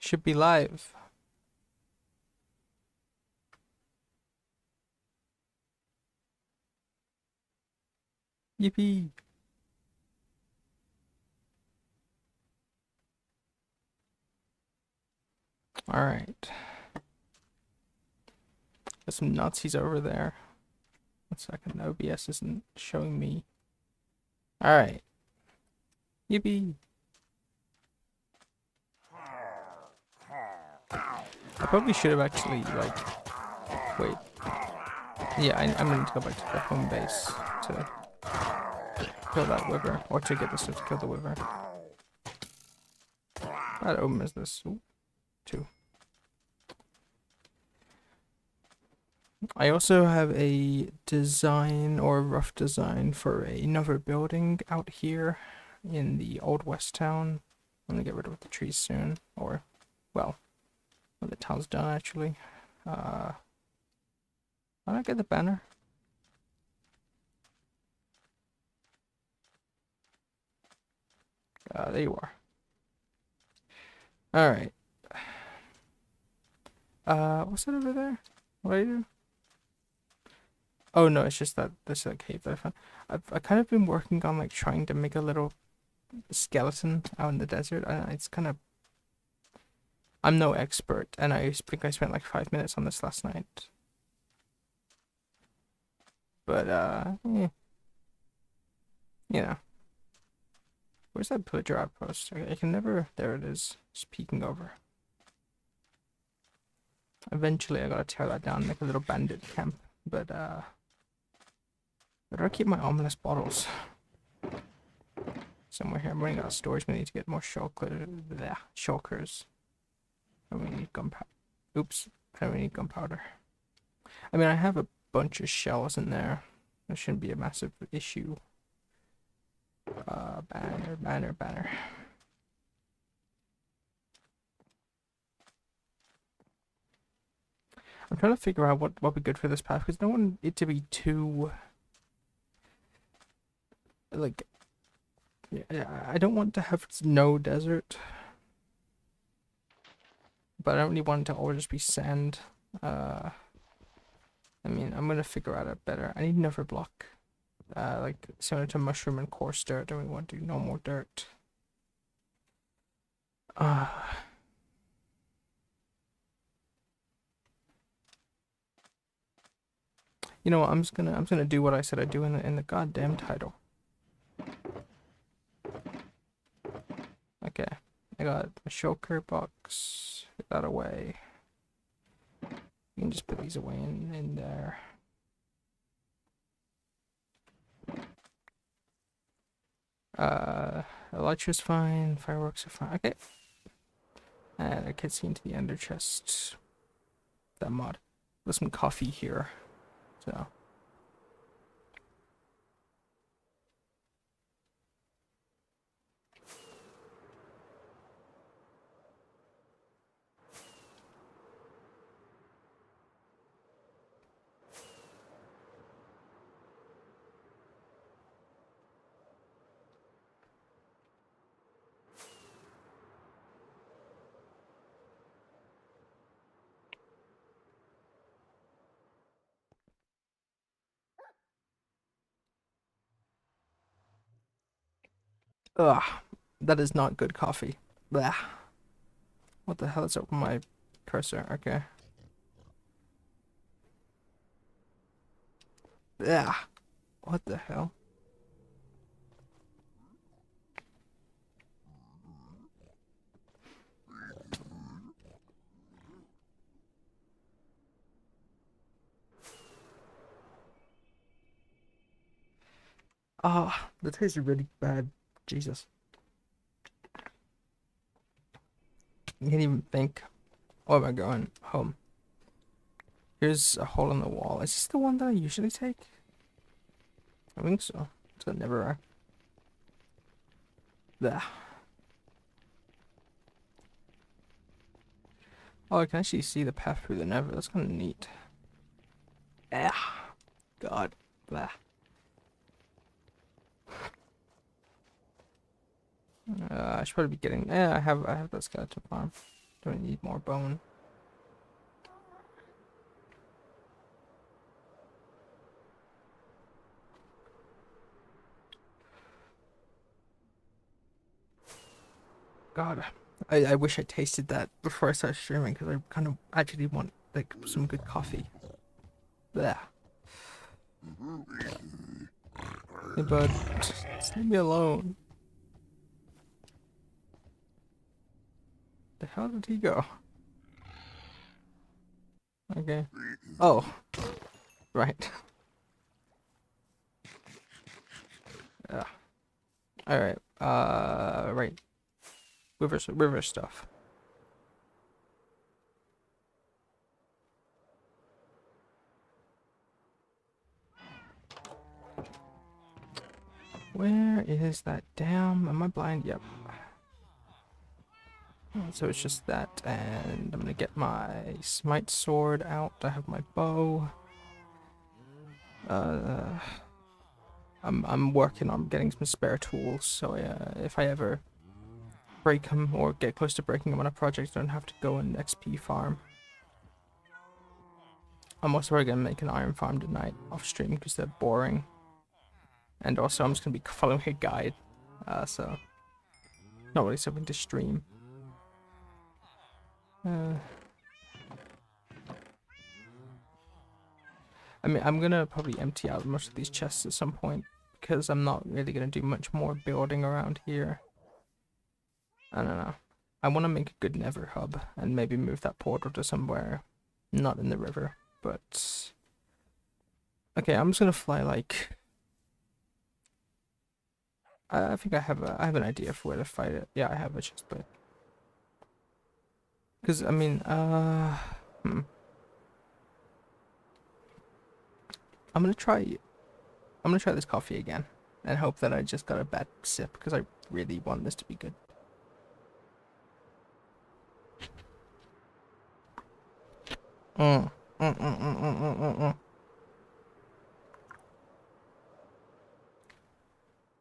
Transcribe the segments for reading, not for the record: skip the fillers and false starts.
Should be live. Yippee. Alright. There's some Nazis over there. 1 second, OBS isn't showing me. Alright. Yippee. I probably should have actually, like, wait. Yeah, I'm gonna go back to the home base to kill that wyvern, or to get the stuff to kill the wyvern. What omen is this? Ooh, 2. I also have a design, or a rough design, for another building out here in the old west town. I'm gonna get rid of the trees soon, or, well, when the town's done actually. How do I get the banner? There you are. Alright. What's that over there? What do I do? Oh no, it's just that this cave that I found. I've kind of been working on like trying to make a little skeleton out in the desert. It's kind of, I'm no expert, and I think I spent like 5 minutes on this last night. But yeah. You know. Where's that pillager outpost? I can never. There it is. Just peeking over. Eventually, I gotta tear that down and make a little bandit camp. But where do I keep my ominous bottles? Somewhere here. I'm running out of storage. We need to get more shulkers. And we need gunpowder. Oops. And we need gunpowder. I mean, I have a bunch of shells in there. That shouldn't be a massive issue. Banner. I'm trying to figure out what would be good for this path, because I don't want it to be too, like, I don't want to have no desert, but I don't really want it to all just be sand. I mean, I'm gonna figure out a better. I need another block, like similar to mushroom and coarse dirt. And we want to do no more dirt. You know what? I'm just gonna do what I said I'd do in the goddamn title. Okay, I got a shulker box. Get that away. You can just put these away in there. Elytra's fine. Fireworks are fine. Okay. And a cutscene to the ender chest. That mod. There's some coffee here. So. Ugh. That is not good coffee. Blah. What the hell is up with my cursor? Okay. Blah. What the hell? Ah, the taste is really bad. Jesus. You can't even think. Oh, am I going home? Here's a hole in the wall. Is this the one that I usually take? I think so. It's a never. Blah. Oh, I can actually see the path through the Never. That's kind of neat. Ah, God. Blah. I should probably be getting. Yeah, I have that skeleton farm. Do I need more bone? God, I wish I tasted that before I started streaming because I kind of actually want like some good coffee. Blah. Hey bud, just leave me alone. The hell did he go? Okay. Oh, right. Yeah. All right. Right. River stuff. Where is that damn? Am I blind? Yep. So it's just that, and I'm gonna get my smite sword out. I have my bow. Uh, I'm working on getting some spare tools, so if I ever break them or get close to breaking them on a project, I don't have to go and XP farm. I'm also probably gonna make an iron farm tonight off stream because they're boring, and also I'm just gonna be following a guide, so not really something to stream. I mean, I'm gonna probably empty out most of these chests at some point because I'm not really gonna do much more building around here. I don't know. I want to make a good Nether hub and maybe move that portal to somewhere not in the river, but okay, I'm just gonna fly like I think I have an idea for where to fight it. Yeah, I have a chest plate. Because I mean, I'm gonna try this coffee again and hope that I just got a bad sip because I really want this to be good. Mm, mm, mm, mm, mm, mm, mm, mm.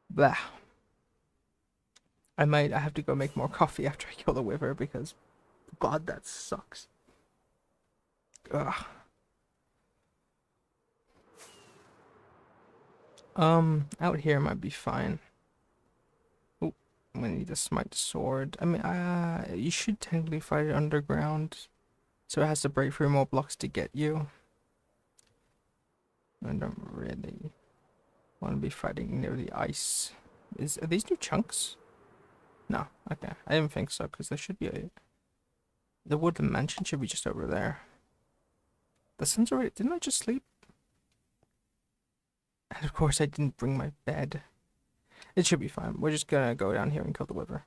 Blah. I have to go make more coffee after I kill the Wither because, God, that sucks. Ugh. Out here might be fine. Oh, I'm gonna need a smite sword. I mean, you should technically fight it underground, so it has to break through more blocks to get you. I don't really want to be fighting near the ice. Are these new chunks? No, okay. I didn't think so, because there should be the wooden mansion should be just over there. The sun's already... Didn't I just sleep? And of course I didn't bring my bed. It should be fine. We're just gonna go down here and kill the Wither.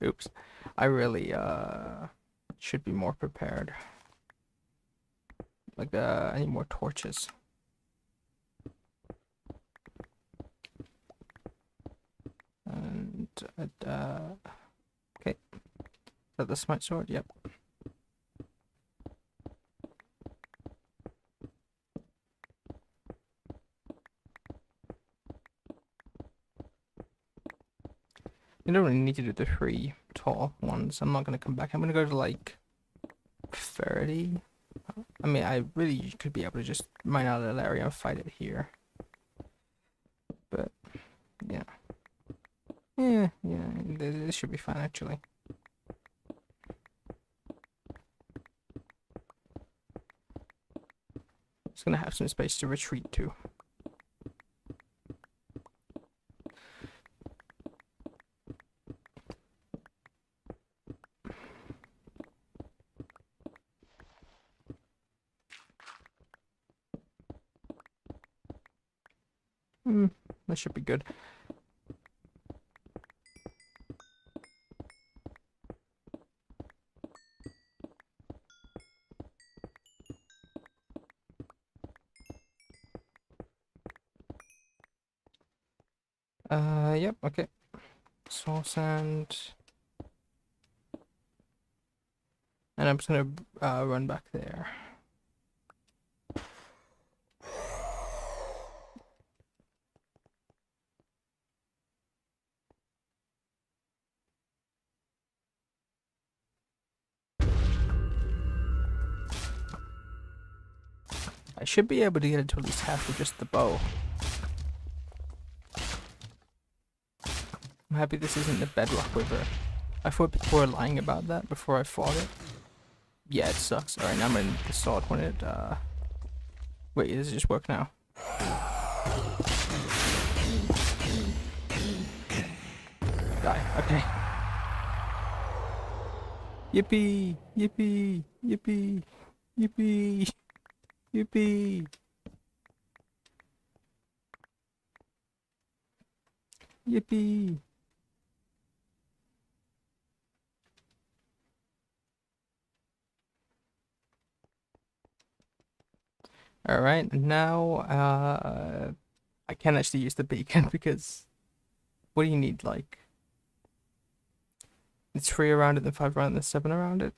Oops. I really, should be more prepared. Like, I need more torches. And, okay. Is that the smite sword? Yep. You don't really need to do the 3 tall ones. I'm not gonna come back. I'm gonna go to like 30. I mean, I really could be able to just mine out that area and fight it here. But, yeah. Yeah, this should be fine actually. It's gonna have some space to retreat to. That should be good. Yep, okay. Soul sand. And I'm just gonna run back there. I should be able to get it to at least half with just the bow. I'm happy this isn't the bedrock quiver. I thought people were lying about that before I fought it. Yeah, it sucks. Alright, now I'm gonna need the sword when it, Wait, does it just work now? Die. Okay. Yippee! Yippee! Yippee! Yippee! Yippee! Yippee! Alright, now, I can actually use the beacon because what do you need, like? It's 3 around it, then 5 around it, then 7 around it.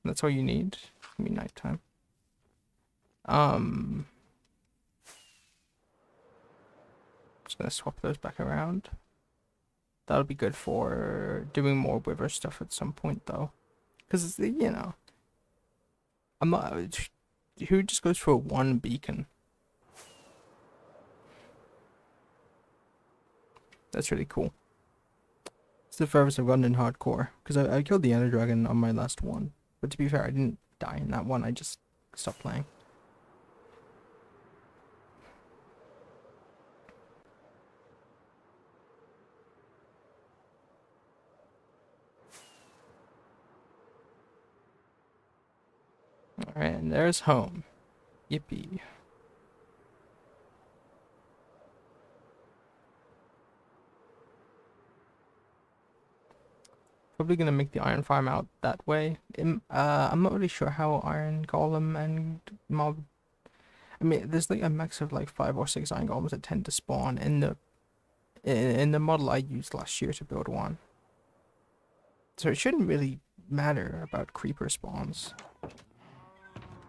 That's all you need. It's gonna be nighttime. Just gonna swap those back around. That'll be good for doing more wither stuff at some point, though. Because, you know, I'm not. Who just goes for one beacon? That's really cool. It's the furthest I've gotten in hardcore. Because I killed the Ender Dragon on my last one. But to be fair, I didn't die in that one. I just stopped playing. Alright, and there's home. Yippee. Probably gonna make the iron farm out that way. I'm not really sure how iron golem and mob. I mean, there's like a max of like 5 or 6 iron golems that tend to spawn in the model I used last year to build one. So it shouldn't really matter about creeper spawns.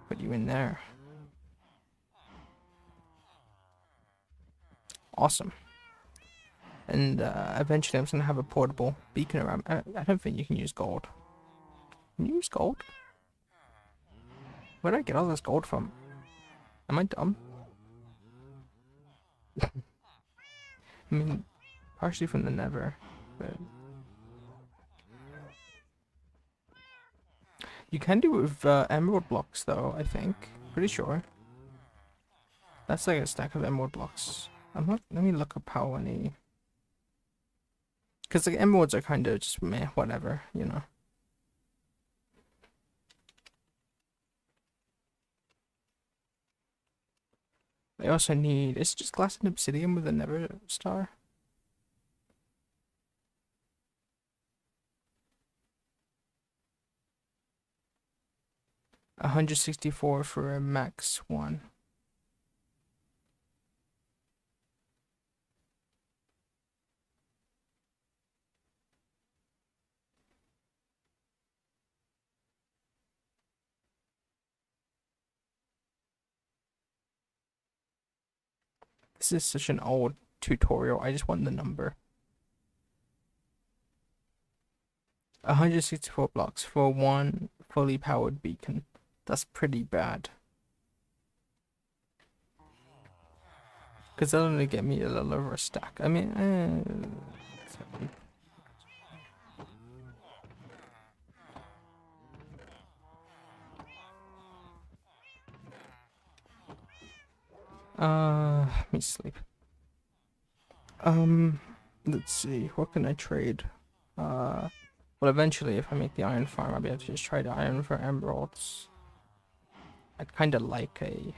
Put you in there. Awesome. And eventually I'm just gonna have a portable beacon around. I don't think you can use gold. Can you use gold? Where did I get all this gold from? Am I dumb? I mean, partially from the Nether, but you can do it with emerald blocks, though. I think, pretty sure. That's like a stack of emerald blocks. I'm not. Let me look up how many. Because like emeralds are kind of just meh, whatever, you know. I also need. It's just glass and obsidian with a Nether star. $164 for a max one. This is such an old tutorial. I just want the number. 164 blocks for one fully powered beacon. That's pretty bad. Because that'll only get me a little over a stack. I mean, let me sleep. Let's see. What can I trade? Well, eventually, if I make the iron farm, I'll be able to just trade iron for emeralds. I'd kind of like a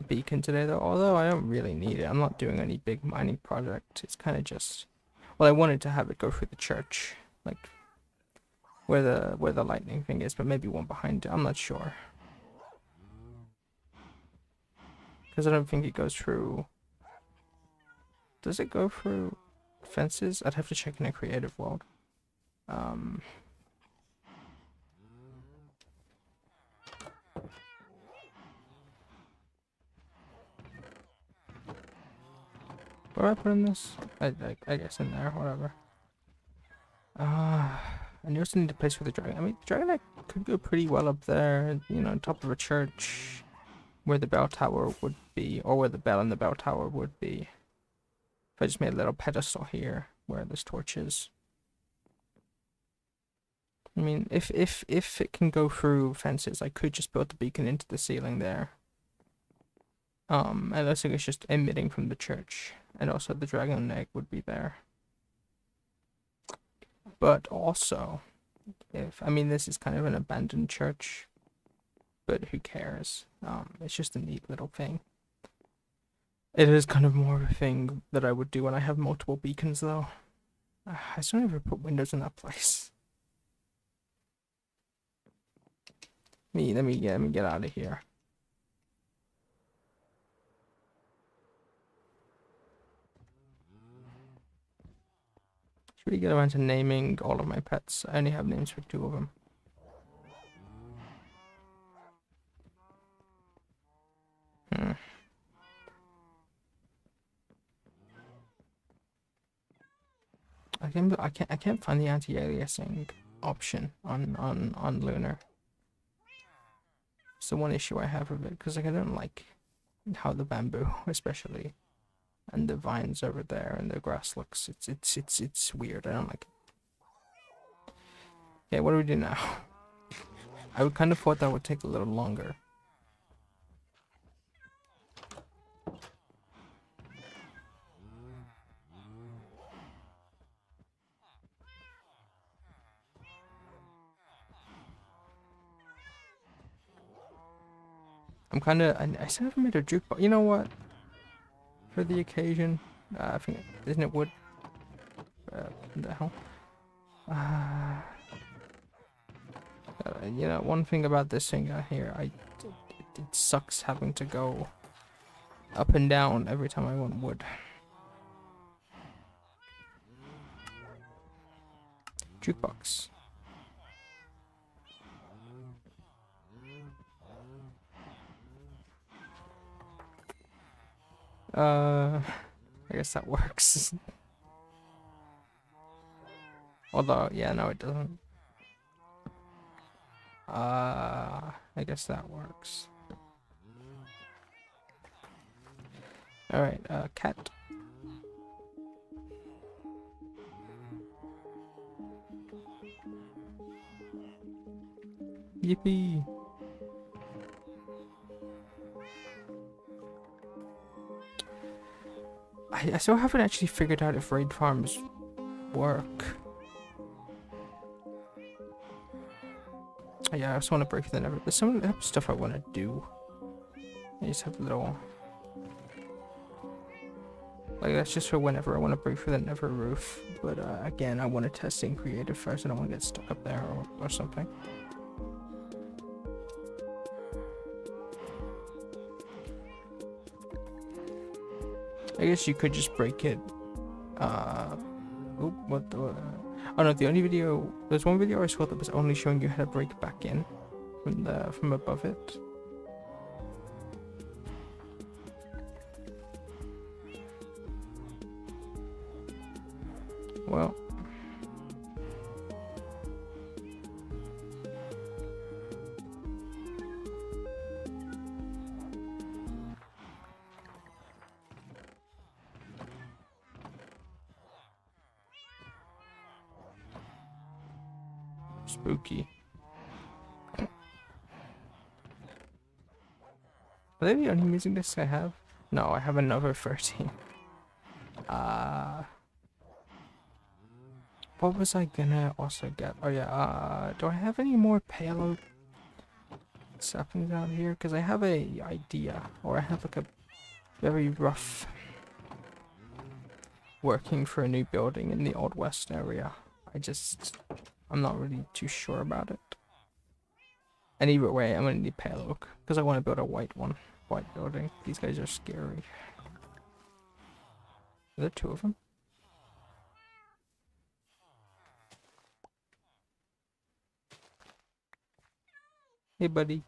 beacon today, though. Although I don't really need it. I'm not doing any big mining project. It's kind of just. Well, I wanted to have it go through the church, like where the lightning thing is, but maybe one behind it. I'm not sure. Because I don't think it goes through. Does it go through fences? I'd have to check in a creative world. Where do I put in this? I guess in there, whatever. And you also need a place for the dragon. I mean, the dragon egg could go pretty well up there, you know, on top of a church, where the bell tower would be, or where the bell and the bell tower would be. If I just made a little pedestal here, where this torch is. I mean, if it can go through fences, I could just build the beacon into the ceiling there. And I think it's just emitting from the church, and also the dragon egg would be there. But also, I mean, this is kind of an abandoned church, but who cares? It's just a neat little thing. It is kind of more of a thing that I would do when I have multiple beacons, though. I still never put windows in that place. Let me get out of here. Should we get around to naming all of my pets? I only have names for 2 of them. I can't find the anti-aliasing option on Lunar. It's the one issue I have with it, because like I don't like how the bamboo, especially, and the vines over there and the grass looks. It's weird. I don't like it. Okay, what do we do now? I would kind of thought that would take a little longer. I'm kind of. I still haven't made a jukebox. You know what? For the occasion, I think, isn't it wood? What the hell? You know, one thing about this thing out here, it sucks having to go up and down every time I want wood. Jukebox. I guess that works. Although, yeah, no, it doesn't. I guess that works. Alright, cat. Yippee! I still haven't actually figured out if raid farms work. Yeah, I just want to break the nether. There's some stuff I want to do. I just have a little... Like, that's just for whenever I want to break through the nether roof. But, again, I want to test in creative first. I don't want to get stuck up there or something. I guess you could just break it. Oh, what the... Oh no, the only video... There's one video I saw that was only showing you how to break back in from above it. Well... Spooky. Are they the only music discs I have? No, I have another 13. What was I gonna also get? Oh yeah, do I have any more payload saplings out here? Because I have a idea, or I have like a very rough working for a new building in the Old West area. I'm not really too sure about it. And either way, I'm gonna need payload, because I want to build a white building. These guys are scary. Are there 2 of them? Hey, buddy.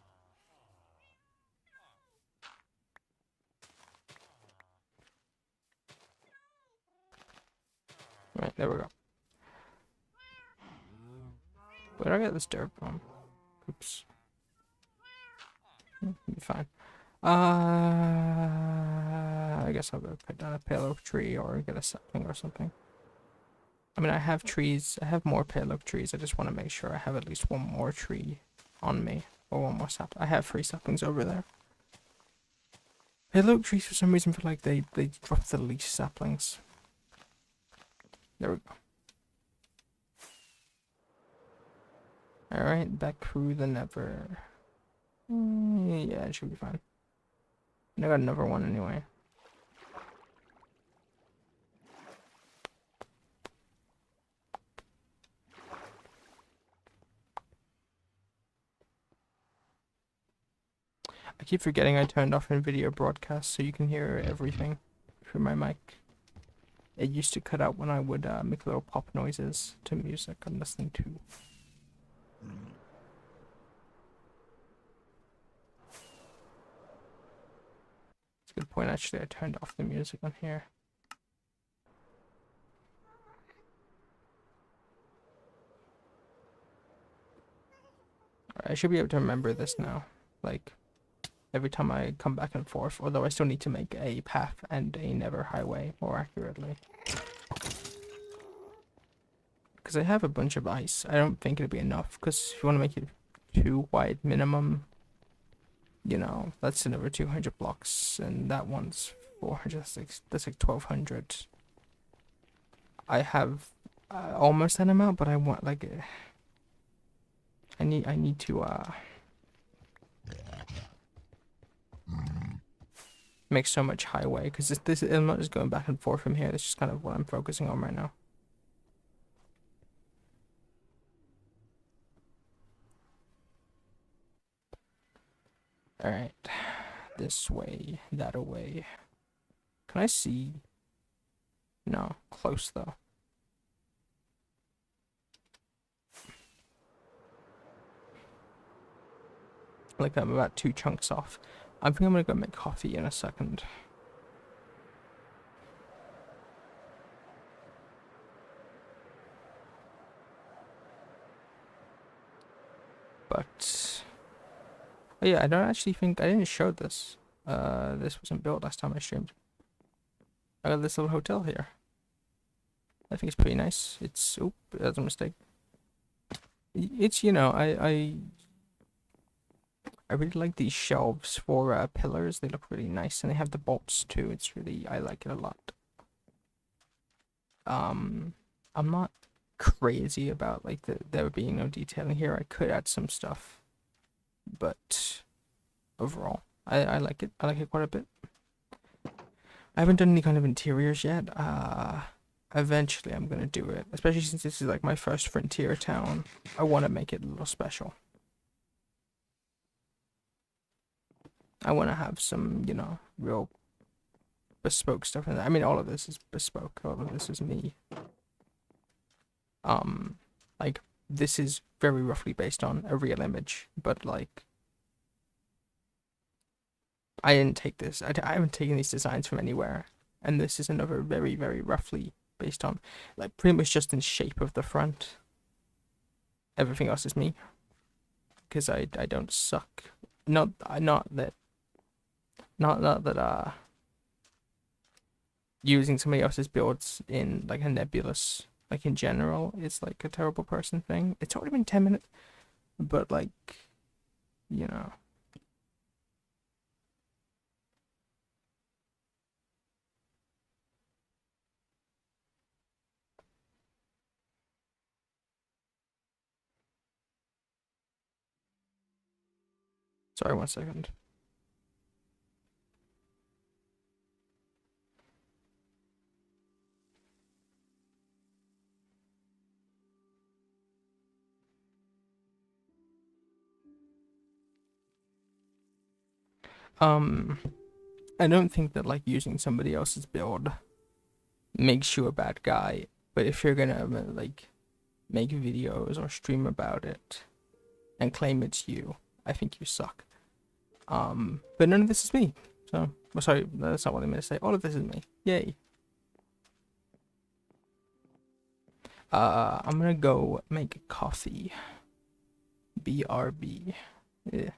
Right, there we go. Where did I get this dirt from? Oops. Be fine. I guess I'll go cut down a pale oak tree or get a sapling or something. I mean, I have trees. I have more pale oak trees. I just want to make sure I have at least one more tree on me. Or one more sapling. I have 3 saplings over there. Pale oak trees, for some reason, feel like they drop the least saplings. There we go. Alright, back through the Nether. Yeah, it should be fine. And I got another one anyway. I keep forgetting I turned off NVIDIA broadcast so you can hear everything through my mic. It used to cut out when I would make little pop noises to music I'm listening to. It's a good point, actually. I turned off the music on here. Alright, I should be able to remember this now. Like, every time I come back and forth, although I still need to make a path and a Nether highway more accurately. Because I have a bunch of ice. I don't think it'll be enough, because if you want to make it 2 wide minimum, you know, that's another 200 blocks, and that one's 400, that's like 1200. I have almost that amount, but I want like I need to make so much highway, because this I'm not just going back and forth from here. That's just kind of what I'm focusing on right now. All right, this way, that away. Can I see? No, close though. Like I'm about 2 chunks off. I think I'm gonna go make coffee in a second. But oh yeah, I don't actually think I didn't show this. This wasn't built last time I streamed. I got this little hotel here. I think it's pretty nice. It's oop, that's a mistake. It's, you know, I really like these shelves for pillars. They look really nice, and they have the bolts too. It's really, I like it a lot. I'm not crazy about like there being no detailing here. I could add some stuff, but overall, I like it. I like it quite a bit. I haven't done any kind of interiors yet. Eventually I'm gonna do it, especially since this is like my first frontier town. I want to make it a little special. I want to have some, you know, real bespoke stuff in there. I mean, all of this is bespoke. All of this is me. Like, this is very roughly based on a real image, but like, I didn't take this. I haven't taken these designs from anywhere, and this is another very, very roughly based on, like, pretty much just in shape of the front. Everything else is me, because I don't suck. Not that using somebody else's builds in like a nebulous, like in general, is like a terrible person thing. It's already been 10 minutes, but like, you know. Sorry, 1 second. I don't think that like using somebody else's build makes you a bad guy, but if you're gonna like make videos or stream about it and claim it's you, I think you suck. But none of this is me. So, well, sorry, that's not what I meant to say. All of this is me. Yay. I'm gonna go make coffee. BRB. Yeah.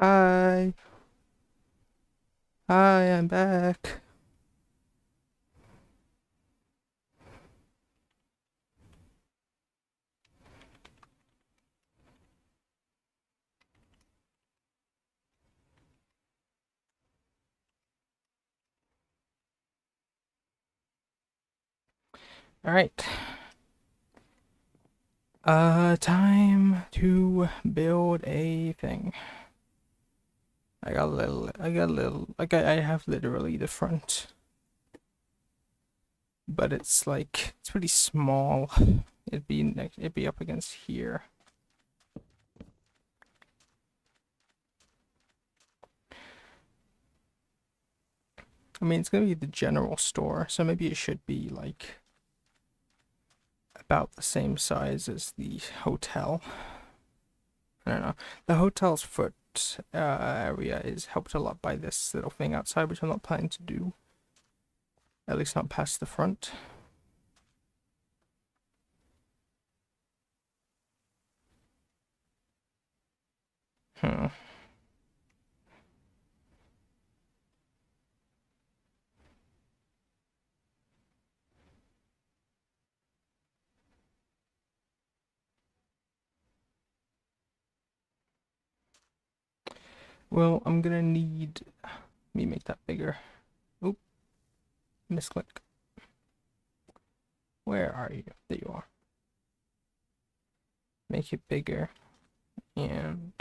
Hi. Hi, I'm back. All right. Time to build a thing. I have literally the front, but it's like, it's pretty small. It'd be up against here. I mean, it's gonna be the general store, so maybe it should be like about the same size as the hotel. I don't know. The hotel's foot area is helped a lot by this little thing outside, which I'm not planning to do. At least not past the front. Hmm. Well, I'm gonna need me make that bigger. Oop, misclick. Where are you? There you are. Make it bigger. And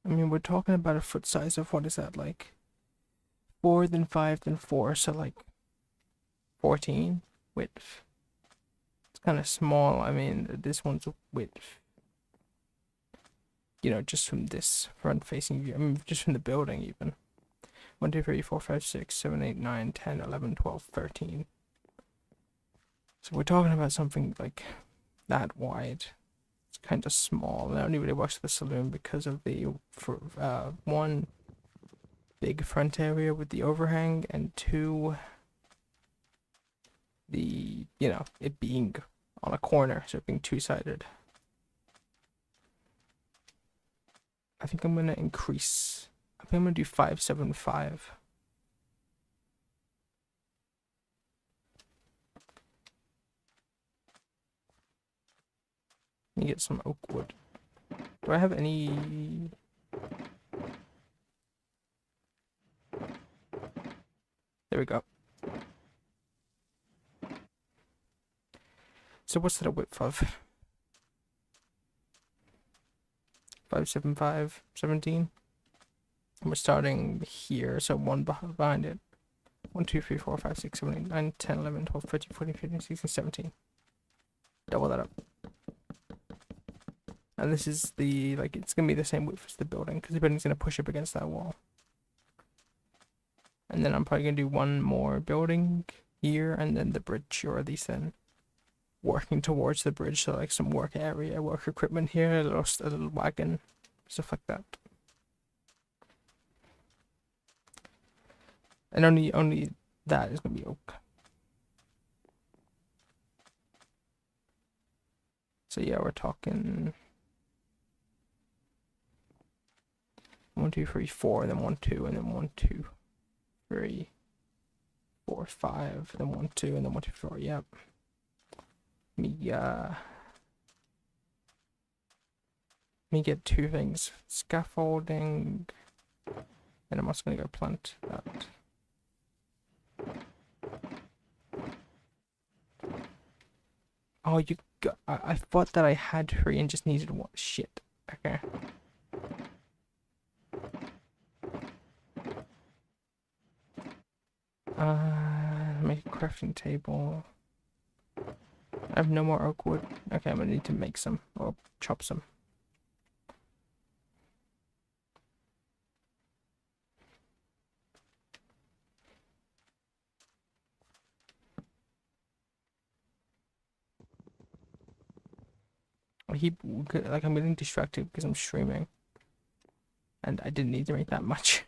I mean, we're talking about a foot size of, what is that, like 4, then 5, then 4, so like 14 width. It's kind of small. I mean, this one's width. You know, just from this front facing view. I mean, just from the building even. 1, 2, 3, 4, 5, 6, 7, 8, 9, 10, 11, 12, 13. So we're talking about something like that wide. It's kind of small. And I only really watched the saloon because of the one, big front area with the overhang, and two, the, you know, it being on a corner, so it being two-sided. I think I'm gonna increase. I think I'm gonna do 575. Let me get some oak wood. Do I have any? There we go. So what's that a width of? 575, 17. And we're starting here, so one behind it. 1, 2, 3, 4, 5, 6, 7, 8, 9, 10, 11, 12, 13, 14, 15, 16, 17. Double that up. And this is the, like, it's gonna be the same width as the building, because the building's gonna push up against that wall. And then I'm probably gonna do one more building here, and then the bridge, or at least then working towards the bridge, so like some work area, work equipment here, a little wagon, stuff like that. And only that is gonna be oak. So yeah, we're talking 1, 2, 3, 4, and then 1, 2, and then 1, 2, 3, 4, 5, then 1, 2, and then 1, 2, 4. Yep. Me get two things: scaffolding, and I'm also gonna go plant that. Oh, you got, I thought that I had 3 and just needed 1. Shit. Okay. Make a crafting table. I have no more oak wood. Okay, I'm gonna need to make some, or chop some. I keep, like, I'm getting distracted because I'm streaming. And I didn't need to make that much.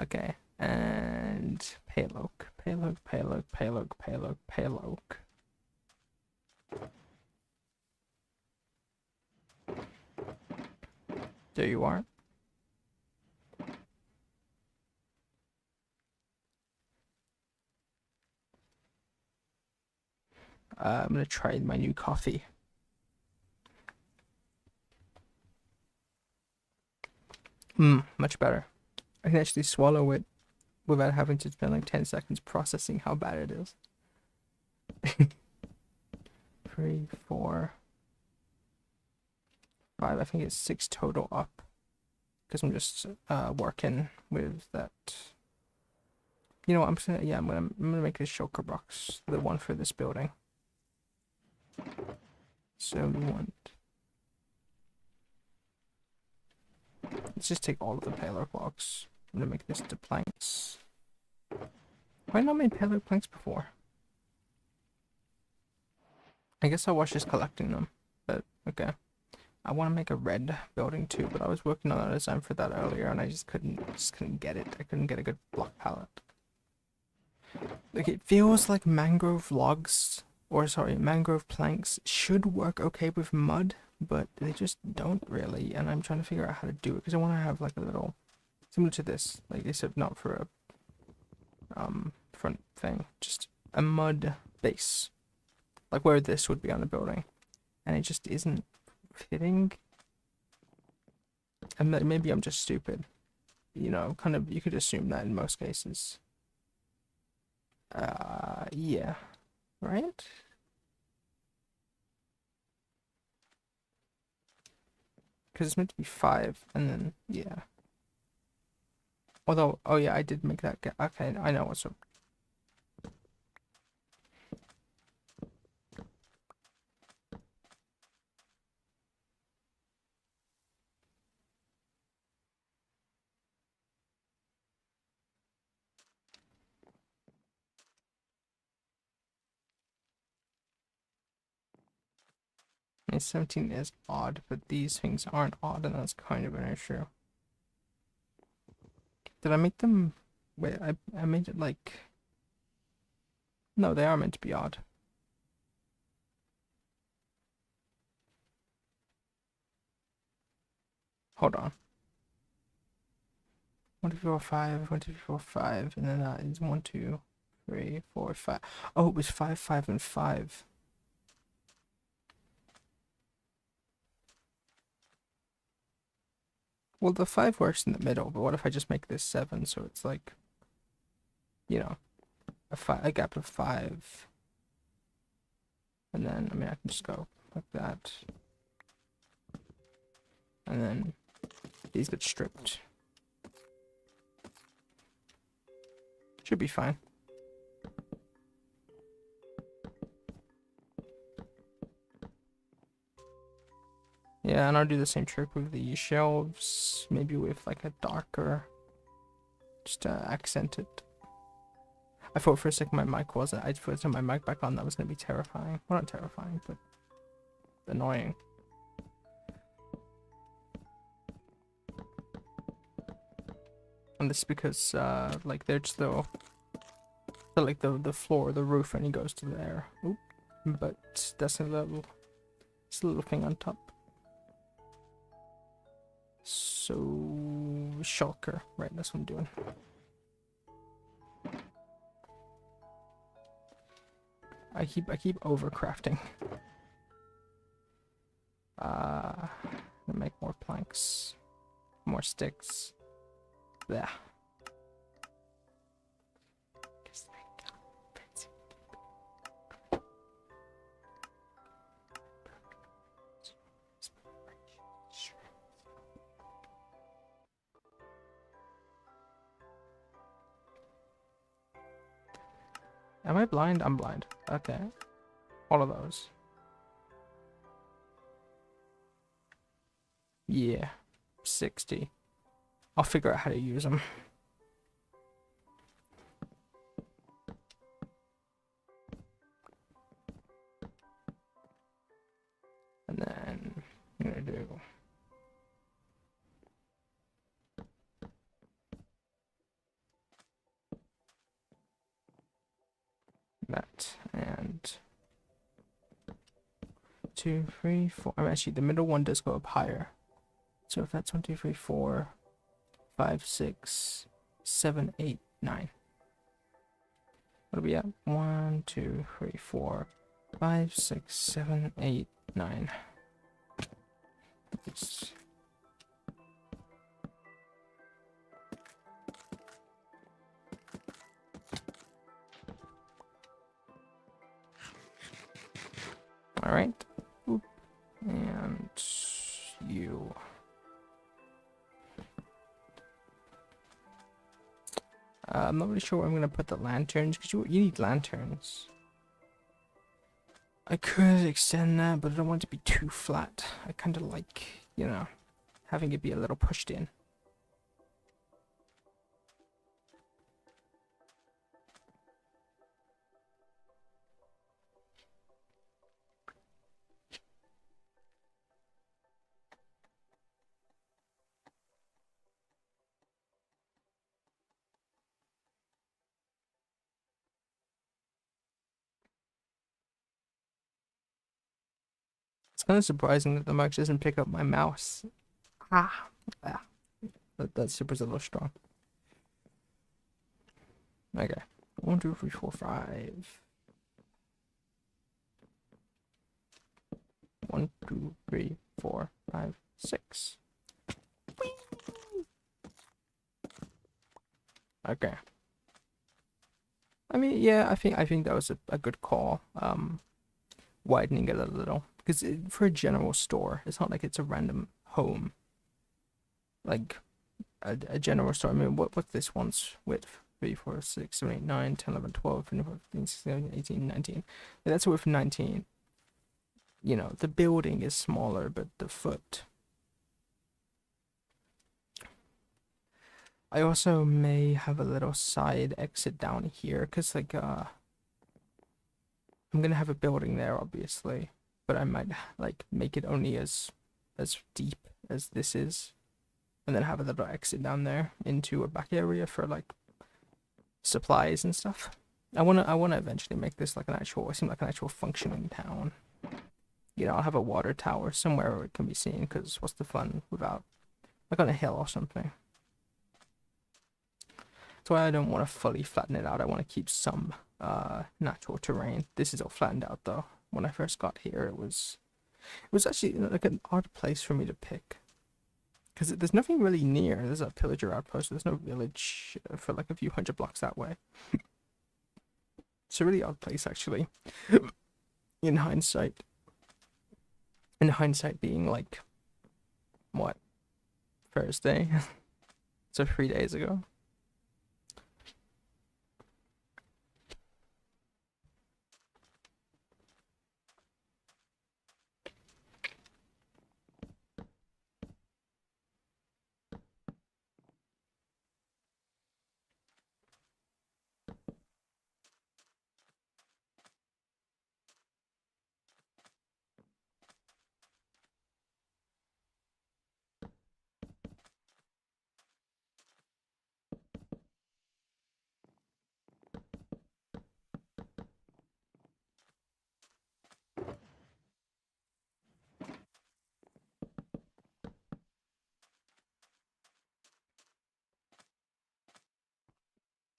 Okay, and pale oak, pale oak, pale oak, pale oak, pale oak, pale oak. There you are. I'm gonna try my new coffee. Much better. I can actually swallow it without having to spend like 10 seconds processing how bad it is. 3, 4, 5. I think it's 6 total up. Because I'm just working with that. You know what? I'm gonna make this shulker box the one for this building. So we want. Let's just take all of the paler blocks. I'm gonna make this the planks. Why not made paler planks before? I guess I was just collecting them, but okay. I want to make a red building too, but I was working on a design for that earlier, and I just couldn't get it. I couldn't get a good block palette. Like it feels like mangrove logs, or sorry, mangrove planks should work okay with mud, but they just don't really. And I'm trying to figure out how to do it because I want to have like a little similar to this, like they said, not for a front thing, just a mud base, like where this would be on the building, and it just isn't fitting. And maybe I'm just stupid, you know, kind of. You could assume that in most cases. Yeah, right? Because it's meant to be 5, and then, yeah. Although, oh yeah, I did make that. Okay, I know what's up. I mean, 17 is odd, but these things aren't odd, and that's kind of an issue. Did I make them? Wait, I made it like. No, they are meant to be odd. Hold on. 1, 2, 3, 4, 5, 1, 2, 3, 4, 5, and then that is 1, 2, 3, 4, 5. Oh, it was 5, 5, and 5. Well, the 5 works in the middle, but what if I just make this 7, so it's like, you know, a gap of 5. And then, I mean, I can just go like that. And then these get stripped. Should be fine. Yeah, and I'll do the same trick with the shelves, maybe with like a darker, just to accent it. I thought for a second my mic wasn't. I put my mic back on. That was gonna be terrifying. Well, not terrifying, but annoying. And this is because like they're just so like the floor, the roof, and he goes to there. Oop. But that's a little thing on top. So shulker, right? That's what I'm doing. I keep overcrafting. Make more planks, more sticks. Yeah. Am I blind? I'm blind. Okay. All of those. Yeah. 60. I'll figure out how to use them. And then I'm gonna do that and 2, 3, 4. I'm actually the middle one does go up higher. So if that's 1, 2, 3, 4, 5, 6, 7, 8, 9. What are we at? 1, 2, 3, 4, 5, 6, 7, 8, 9. It's all right. Oop. And you. I'm not really sure where I'm gonna put the lanterns because you need lanterns. I could extend that, but I don't want it to be too flat. I kind of like, you know, having it be a little pushed in. It's kind of surprising that the mic doesn't pick up my mouse. Ah, that super's a little strong. Okay, 1, 2, 3, 4, 5. 1, 2, 3, 4, 5, 6. Whee! Okay. I mean, yeah, I think that was a good call. Widening it a little because for a general store, it's not like it's a random home. Like a general store. I mean, what's this one's width? 3, 4, 6, 7, 8, 9, 10, 11, 12, 13, 14, 15, 16, 17, 18, 19. Yeah, that's width 19. You know, the building is smaller, but the foot. I also may have a little side exit down here because like I'm gonna have a building there obviously, but I might like make it only as deep as this is, and then have a little exit down there into a back area for like supplies and stuff. I wanna eventually make this like an actual, it seems like an actual functioning town. You know, I'll have a water tower somewhere where it can be seen, because what's the fun without, like on a hill or something. That's why I don't want to fully flatten it out. I want to keep some natural terrain. This is all flattened out though. When I first got here, it was actually like an odd place for me to pick, because there's nothing really near. There's a pillager outpost. There's no village for like a few hundred blocks that way. It's a really odd place actually. In hindsight. In hindsight being like, what, Thursday? So 3 days ago.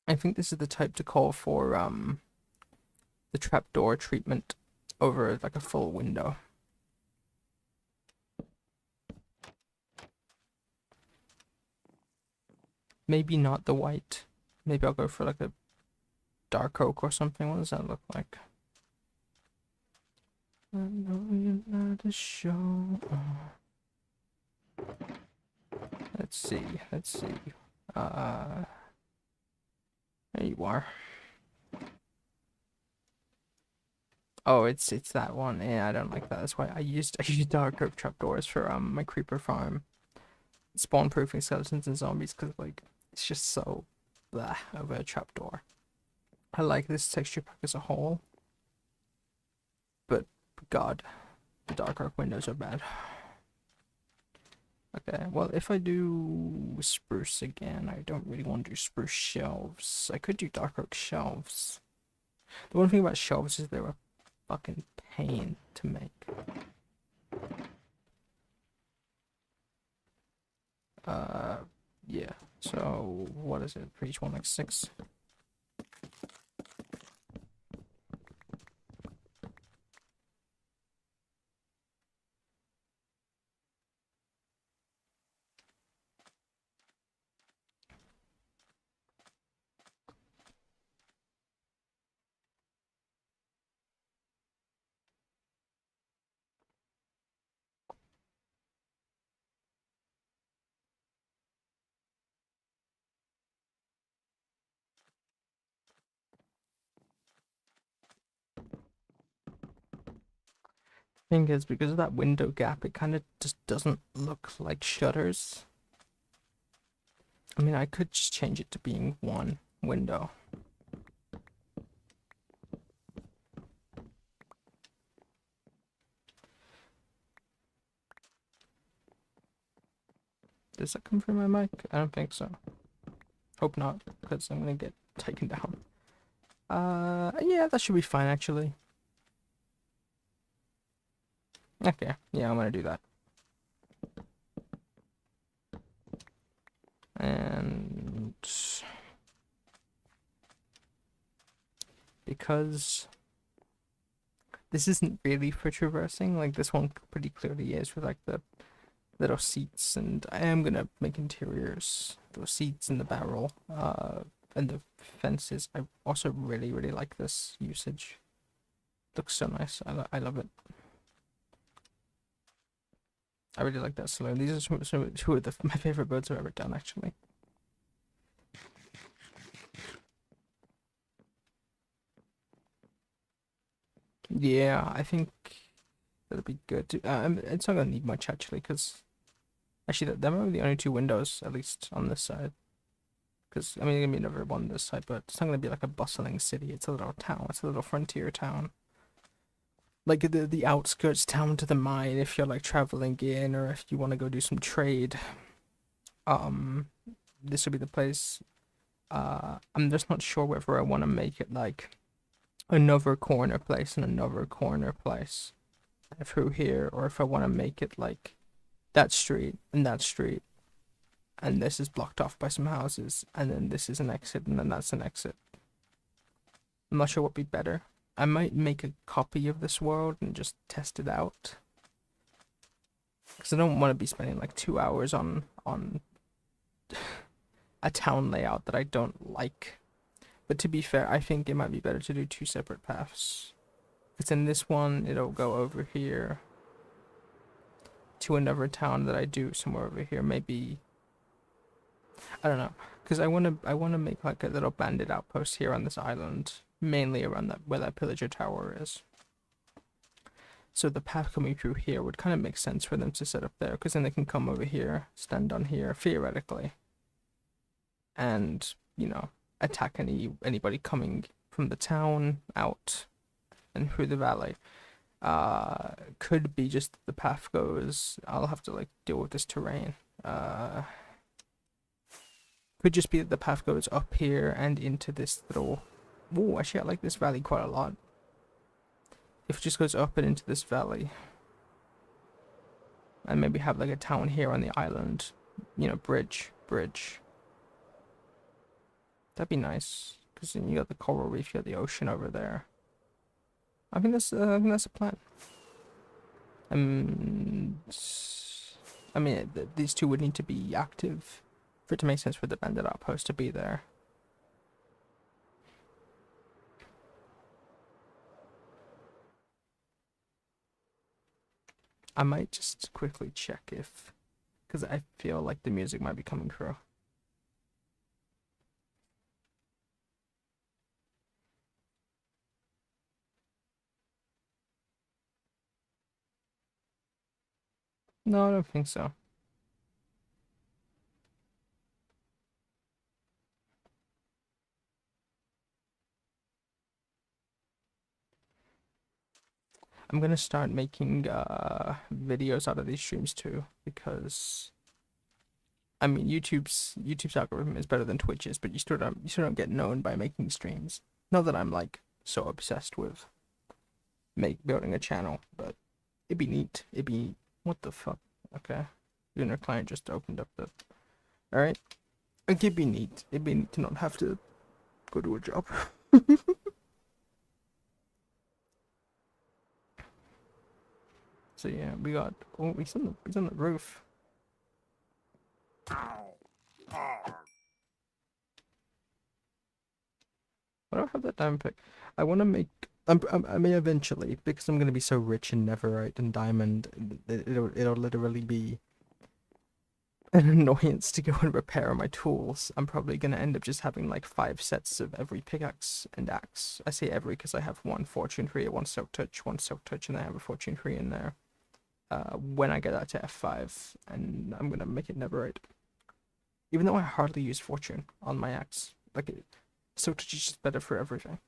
I think this is the type to call for the trapdoor treatment over like a full window. Maybe not the white. Maybe I'll go for like a dark oak or something. What does that look like? I know you're not a show. Let's see. There you are. Oh, it's that one. Yeah, I don't like that. That's why I used dark oak trapdoors for my creeper farm. Spawn proofing skeletons and zombies, because like it's just so blah over a trapdoor. I like this texture pack as a whole, but god, the dark oak windows are bad. Okay, well, if I do spruce again, I don't really want to do spruce shelves. I could do dark oak shelves. The one thing about shelves is they're a fucking pain to make. Yeah. So what is it for each one? Like 6. Thing is, because of that window gap, it kind of just doesn't look like shutters. I mean, I could just change it to being one window. Does that come through my mic? I don't think so. Hope not, because I'm gonna get taken down. Yeah, that should be fine, actually. Okay, yeah, I'm gonna do that. And because this isn't really for traversing, like this one pretty clearly is with like the little seats, and I am gonna make interiors, those seats in the barrel, and the fences. I also really like this usage. Looks so nice. I love it. I really like that saloon. These are two of my favorite boats I've ever done, actually. Yeah, I think that'd be good. It's not gonna need much actually, because actually them are the only 2 windows, at least on this side. Because I mean, there's gonna be another one this side, but it's not gonna be like a bustling city. It's a little town. It's a little frontier town. Like the outskirts town to the mine, if you're like traveling in, or if you want to go do some trade. Um, this would be the place. I'm just not sure whether I want to make it like another corner place and another corner place through here, or if I want to make it like that street and that street, and this is blocked off by some houses, and then this is an exit, and then that's an exit. I'm not sure what would be better. I might make a copy of this world and just test it out, because I don't want to be spending like 2 hours on a town layout that I don't like. But to be fair, I think it might be better to do 2 separate paths. Because in this one, it'll go over here to another town that I do somewhere over here. Maybe, I don't know. Because I wanna make like a little bandit outpost here on this island, mainly around that where that pillager tower is. So the path coming through here would kind of make sense for them to set up there, because then they can come over here, stand on here, theoretically, and attack anybody coming from the town out and through the valley. Could be just the path goes. I'll have to like deal with this terrain. Could just be that the path goes up here and into this little. Oh, actually, I like this valley quite a lot. If it just goes up and into this valley, and maybe have like a town here on the island, bridge. That'd be nice, because then you got the coral reef, you got the ocean over there. I think that's a plan. I mean, these 2 would need to be active for it to make sense for the bandit outpost to be there. I might just quickly check because I feel like the music might be coming through. No, I don't think so. I'm gonna start making videos out of these streams too, because I mean YouTube's algorithm is better than Twitch's, but you still don't get known by making streams. Not that I'm like so obsessed with building a channel, but it'd be neat. What the fuck? Okay. Lunar client just opened up the Alright? Like, it'd be neat. It'd be neat to not have to go to a job. So yeah, we got. Oh, he's on the roof. I don't have that diamond pick. I want to make. I may eventually, because I'm gonna be so rich in netherite and diamond, it'll literally be an annoyance to go and repair my tools. I'm probably gonna end up just having like 5 sets of every pickaxe and axe. I say every because I have one fortune tree, one silk touch, and I have a fortune tree in there. When I get that to F5, and I'm gonna make it netherite. Even though I hardly use fortune on my axe, like silk touch is just better for everything.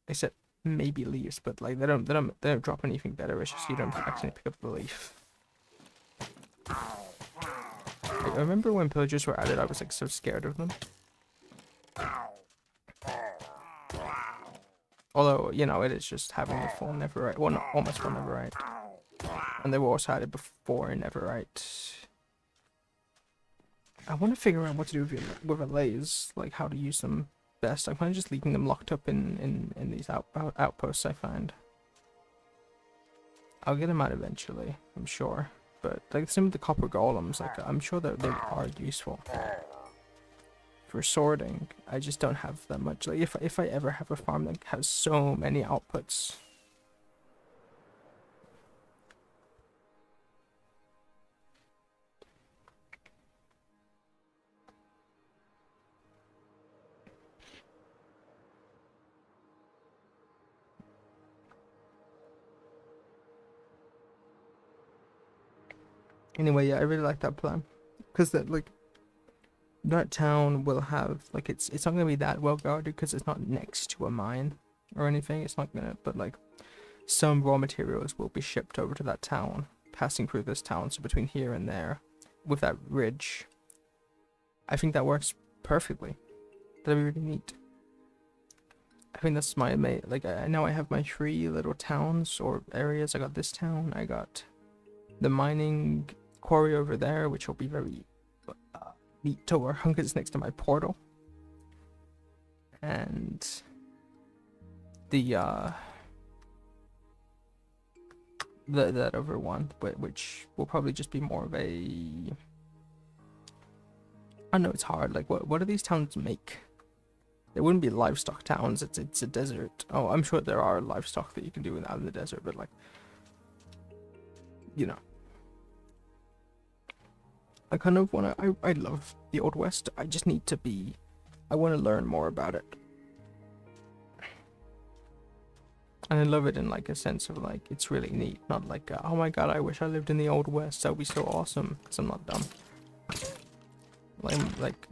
Except maybe leaves, but like they don't drop anything better. It's just you don't accidentally pick up the leaf. I remember when pillagers were added, I was like so scared of them. Although, you know, it is just having the full netherite. Well, not almost full netherite. And they were also added before netherite. I want to figure out what to do with allays, like how to use them best. I'm kind of just leaving them locked up in these outposts I find. I'll get them out eventually, I'm sure. But like some of the copper golems, like I'm sure that they are useful for sorting. I just don't have that much. Like if I ever have a farm that has so many outputs. Anyway, yeah, I really like that plan, because that town will have like it's not gonna be that well guarded because it's not next to a mine or anything. It's not gonna, but like some raw materials will be shipped over to that town, passing through this town. So between here and there, with that ridge, I think that works perfectly. That'd be really neat. I think that's my like I know I have my 3 little towns or areas. I got this town. I got the mining quarry over there, which will be very neat to work on because it's next to my portal, and the that other one, which will probably just be more of a. I know it's hard. Like, what do these towns make? They wouldn't be livestock towns. It's a desert. Oh, I'm sure there are livestock that you can do out in the desert, but like, you know. I kind of want to, I love the Old West. I just need to be, I want to learn more about it. And I love it in like a sense of like, it's really neat. Not like, oh my god, I wish I lived in the Old West. That would be so awesome. Because I'm not dumb. Like,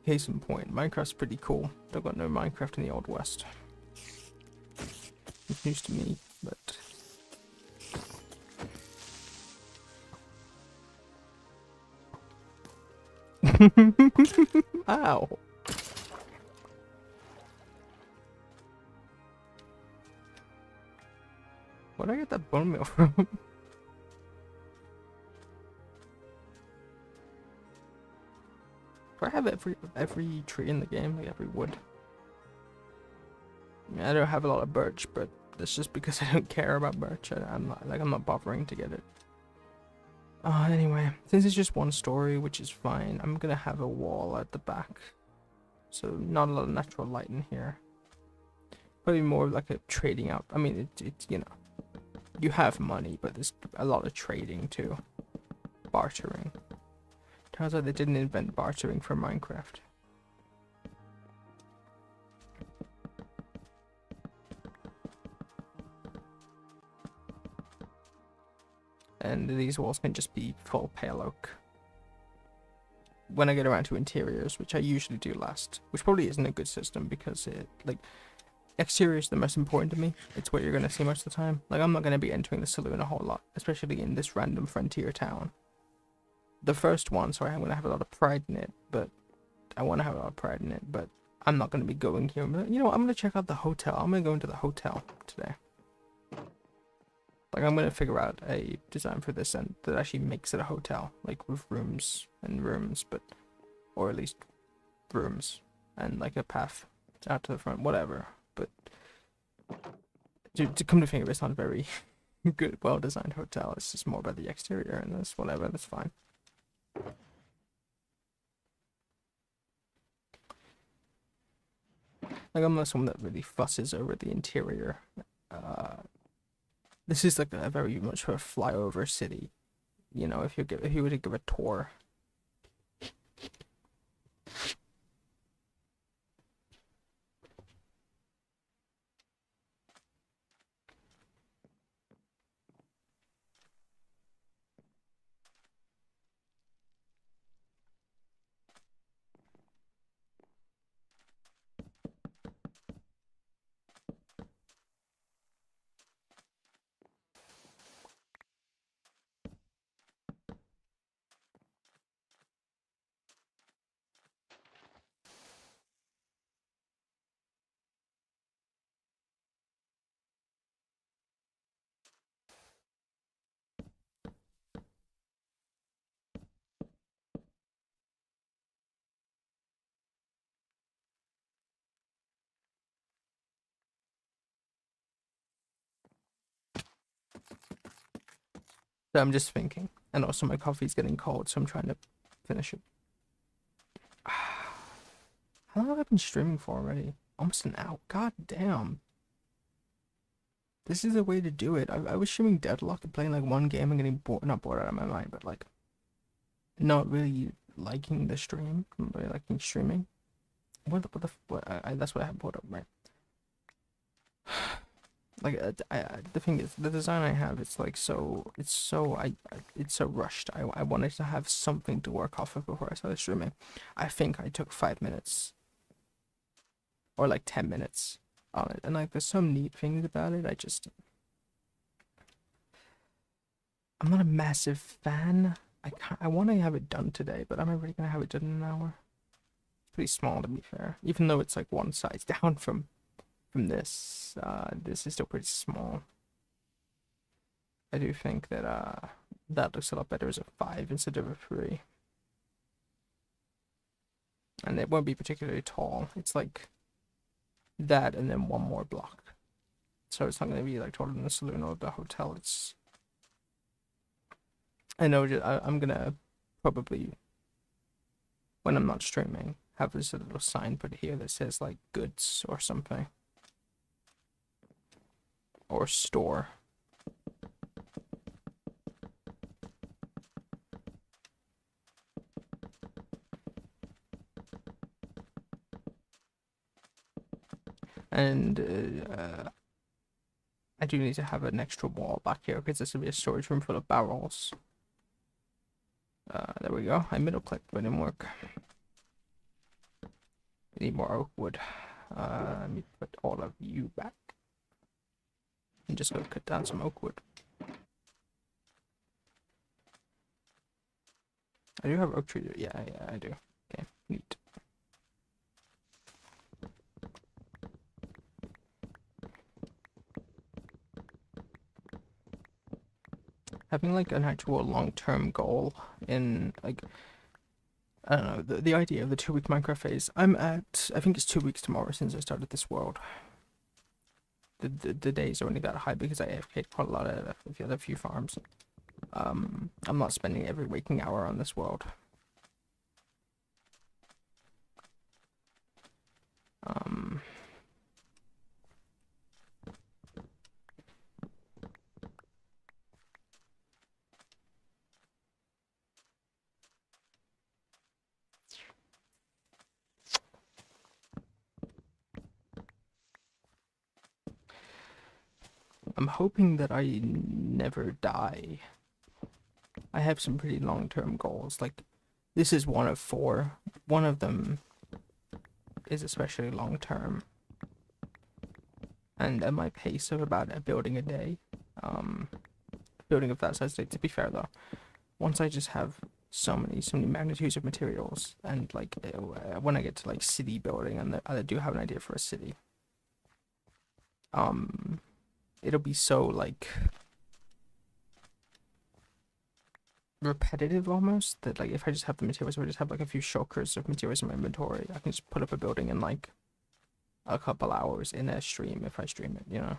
case in point, Minecraft's pretty cool. Don't got no Minecraft in the Old West. It's news to me, but... Ow. Where'd I get that bone meal from? Do I have every tree in the game? Like every wood? I mean, I don't have a lot of birch, but that's just because I don't care about birch. I'm not bothering to get it. Anyway, since it's just one story, which is fine, I'm gonna have a wall at the back. So not a lot of natural light in here. Probably more like a trading out. I mean, it's you know, you have money, but there's a lot of trading too. Bartering. Turns out they didn't invent bartering for Minecraft. And these walls can just be full pale oak. When I get around to interiors, which I usually do last, which probably isn't a good system because it, like, exterior is the most important to me. It's what you're going to see most of the time. Like, I'm not going to be entering the saloon a whole lot, especially in this random frontier town. The first one, so I'm going to have a lot of pride in it, but I'm not going to be going here. You know what, I'm going to check out the hotel. I'm going to go into the hotel today. Like, I'm going to figure out a design for this and that actually makes it a hotel, like with rooms and rooms, but or at least rooms and like a path out to the front, whatever. But to come to think of it, it's not a very good, well-designed hotel. It's just more about the exterior and this, whatever. That's fine. Like I'm not someone that really fusses over the interior. This is like a very much of a flyover city. You know, if you were to give a tour. So I'm just thinking, and also my coffee's getting cold, so I'm trying to finish it. How long have I been streaming for already? Almost an hour. God damn. This is the way to do it. I was streaming Deadlock and playing like one game and getting bored, not bored out of my mind, but like not really liking the stream, not really liking streaming. That's what I have pulled up, right? Like the thing is, the design I have, it's like it's so rushed. I wanted to have something to work off of before I started streaming. I think I took 5 minutes or like 10 minutes on it, and like there's some neat things about it. I'm not a massive fan. I want to have it done today, but am I really gonna have it done in an hour? It's pretty small, to be fair, even though it's like one size down from this. This is still pretty small. I do think that that looks a lot better as a 5 instead of a 3. And it won't be particularly tall. It's like that and then one more block. So it's not going to be like taller than the saloon or the hotel. I know I'm going to probably, when I'm not streaming, have this little sign put here that says like goods or something. Or store. And I do need to have an extra wall back here because this will be a storage room full of barrels. There we go. I middle clicked, but it didn't work. We need more oak wood. Let me put all of you back. And just go cut down some oak wood. I do have oak tree. Yeah, I do. Okay, neat. Having like an actual long-term goal in like, I don't know, the idea of the 2-week Minecraft phase. I think it's 2 weeks tomorrow since I started this world. The days are only that high because I AFK'd quite a lot at a few farms. I'm not spending every waking hour on this world. I'm hoping that I never die. I have some pretty long-term goals. Like, this is one of 4. One of them is especially long-term. And at my pace of about a building a day, building of that size, to be fair though, once I just have so many magnitudes of materials, and like when I get to like city building, and I do have an idea for a city, it'll be so like repetitive almost. That like if I just have the materials, if I just have like a few shulkers of materials in my inventory, I can just put up a building in like a couple hours in a stream if I stream it, you know.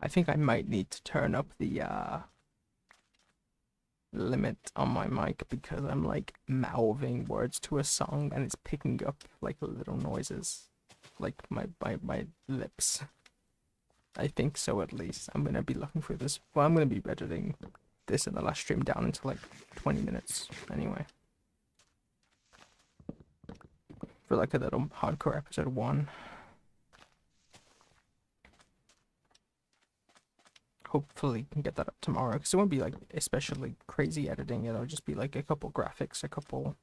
I think I might need to turn up the limit on my mic because I'm like mouthing words to a song and it's picking up like little noises, like my lips. I think so at least. I'm gonna be looking for this. Well, I'm gonna be editing this in the last stream down into like 20 minutes anyway. For like a little hardcore episode 1. Hopefully can get that up tomorrow because it won't be like especially crazy editing. It'll just be like a couple graphics, a couple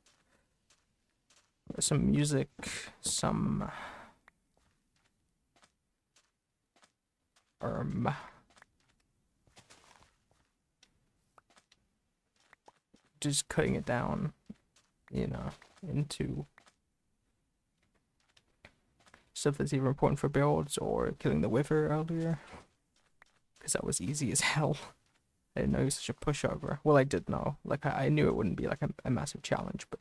some music, some just cutting it down, you know, into stuff that's either important for builds or killing the Wither earlier. Because that was easy as hell. I didn't know he was such a pushover. Well, I did know. Like, I knew it wouldn't be like a massive challenge, but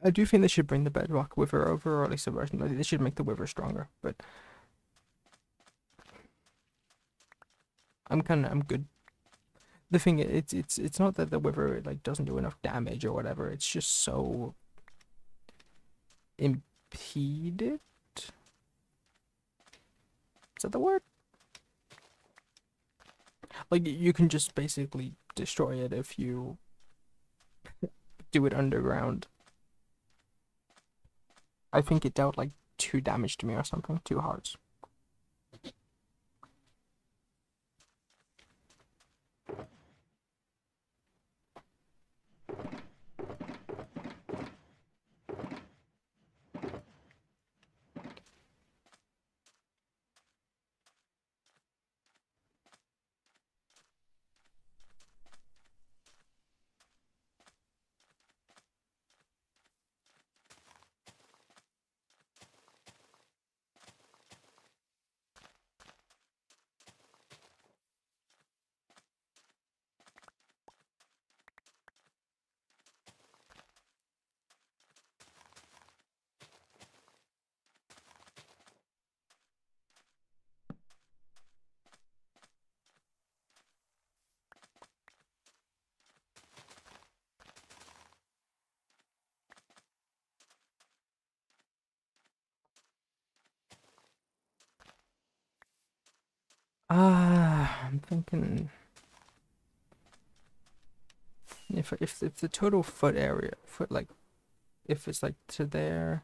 I do think they should bring the Bedrock Wither over, or at least a version. They should make the Wither stronger, but I'm good. The thing it's not that the Wither like doesn't do enough damage or whatever. It's just so impeded. Is that the word? Like you can just basically destroy it if you do it underground. I think it dealt like 2 damage to me or something, 2 hearts. I'm thinking if the total foot area, like if it's like to there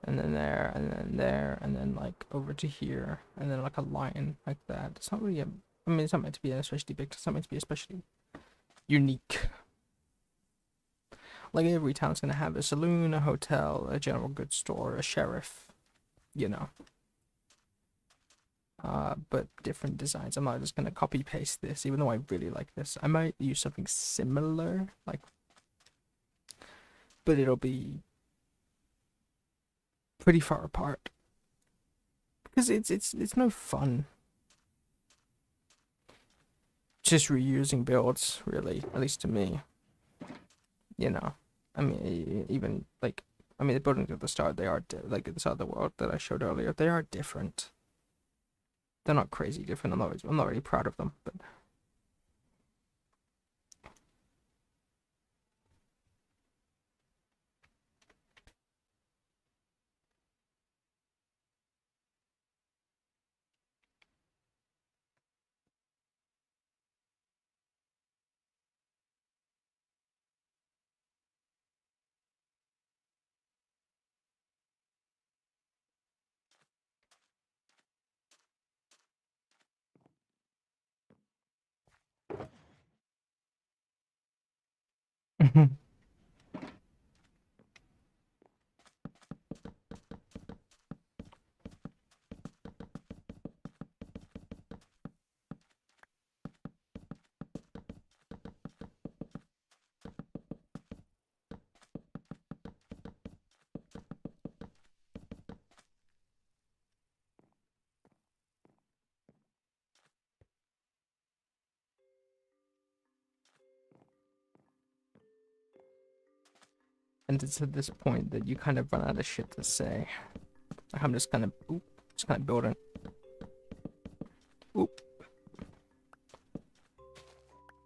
and then there and then there and then like over to here and then like a line like that. It's not really I mean it's not meant to be especially big, it's not meant to be especially unique. Like every town's gonna have a saloon, a hotel, a general goods store, a sheriff, you know. But different designs. I'm not just gonna copy paste this, even though I really like this. I might use something similar, like, but it'll be pretty far apart because it's no fun just reusing builds, really. At least to me, you know. I mean, even like, I mean, the buildings at the start, they are like at the start of the world that I showed earlier. They are different. They're not crazy different. I'm not really proud of them, but. And it's at this point that you kind of run out of shit to say. Like I'm just kind of, building. Oop.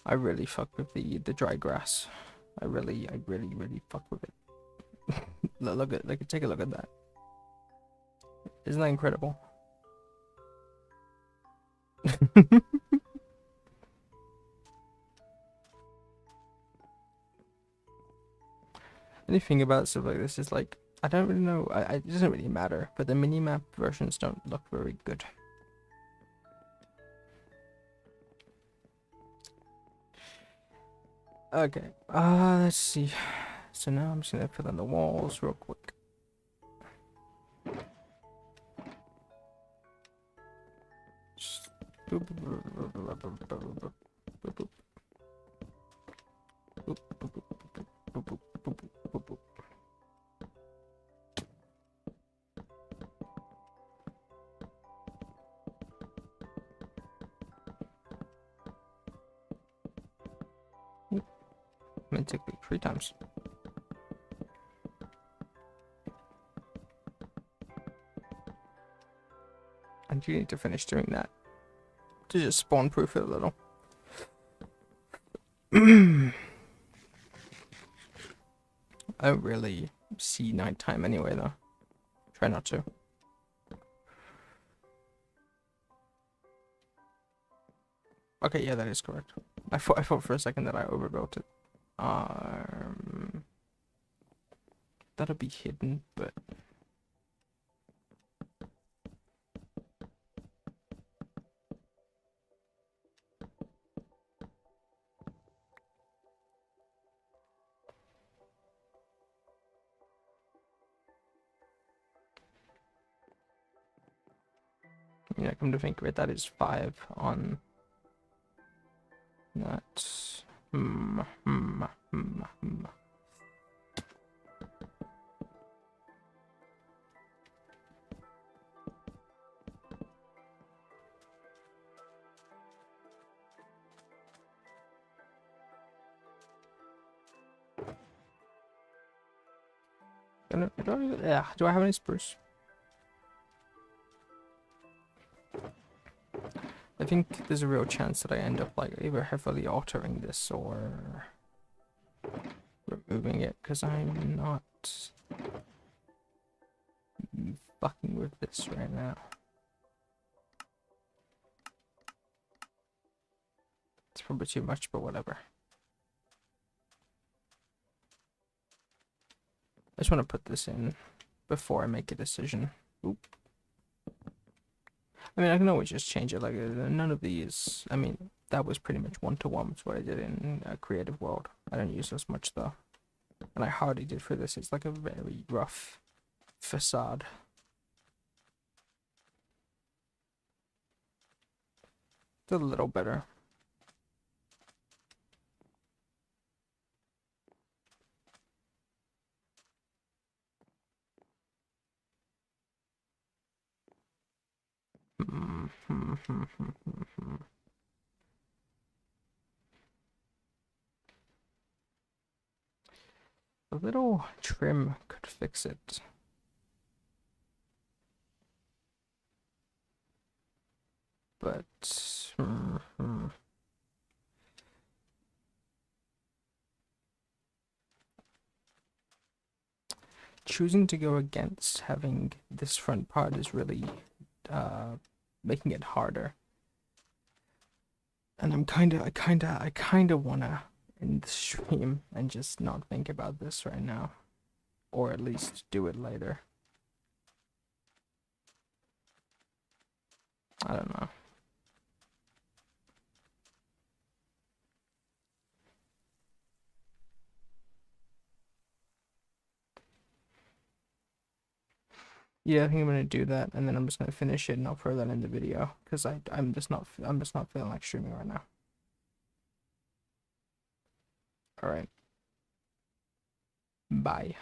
I really fuck with the dry grass. I really fuck with it. Take a look at that. Isn't that incredible? Anything about stuff like this is like, I don't really know. It doesn't really matter, but the minimap versions don't look very good. Okay, let's see. So now I'm just gonna fill in the walls real quick. Boop, boop, boop, boop, boop, boop, boop, boop, boop. Boop, boop, boop, boop, boop, boop, boop, boop, boop. I'm gonna take like 3 times. And you need to finish doing that to just spawn proof it a little. I don't really see nighttime anyway though. Try not to. Okay, yeah, that is correct. I thought for a second that I overbuilt it. That'll be hidden, but yeah, come to think of it, that is 5 on that. Do I have any spruce? I think there's a real chance that I end up like either heavily altering this or removing it because I'm not fucking with this right now. It's probably too much, but whatever. I just want to put this in before I make a decision. Oop. I mean, I can always just change it. Like, none of these, I mean, that was pretty much 1-to-1 with what I did in Creative World. I don't use as much though. And I hardly did for this. It's like a very rough facade. It's a little better. A little trim could fix it. But choosing to go against having this front part is really making it harder. And I kinda wanna end the stream and just not think about this right now. Or at least do it later. I don't know. Yeah, I think I'm gonna do that, and then I'm just gonna finish it, and I'll throw that in the video because I'm just not feeling like streaming right now. All right. Bye.